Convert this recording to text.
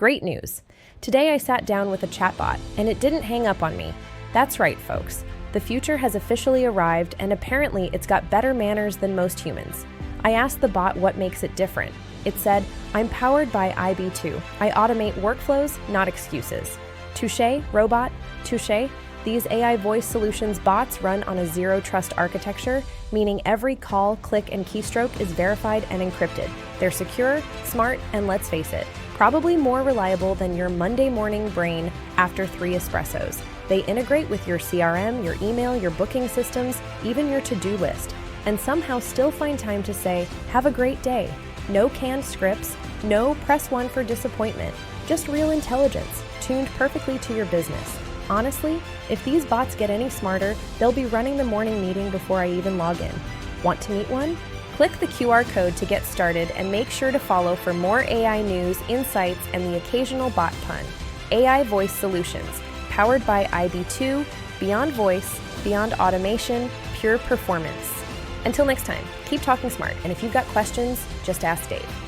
Great news! Today I sat down with a chatbot, and it didn't hang up on me. That's right, folks. The future has officially arrived, and apparently it's got better manners than most humans. I asked the bot what makes it different. It said, "I'm powered by ib2. I automate workflows, not excuses." Touché, robot? Touché? These AI voice solutions bots run on a zero-trust architecture, meaning every call, click, and keystroke is verified and encrypted. They're secure, smart, and let's face it, probably more reliable than your Monday morning brain after 3 espressos. They integrate with your CRM, your email, your booking systems, even your to-do list, and somehow still find time to say, "Have a great day." No canned scripts, no press 1 for disappointment, just real intelligence, tuned perfectly to your business. Honestly, if these bots get any smarter, they'll be running the morning meeting before I even log in. Want to meet one? Click the QR code to get started and make sure to follow for more AI news, insights, and the occasional bot pun. AI Voice Solutions, powered by ib2, beyond voice, beyond automation, pure performance. Until next time, keep talking smart, and if you've got questions, just ask Dave.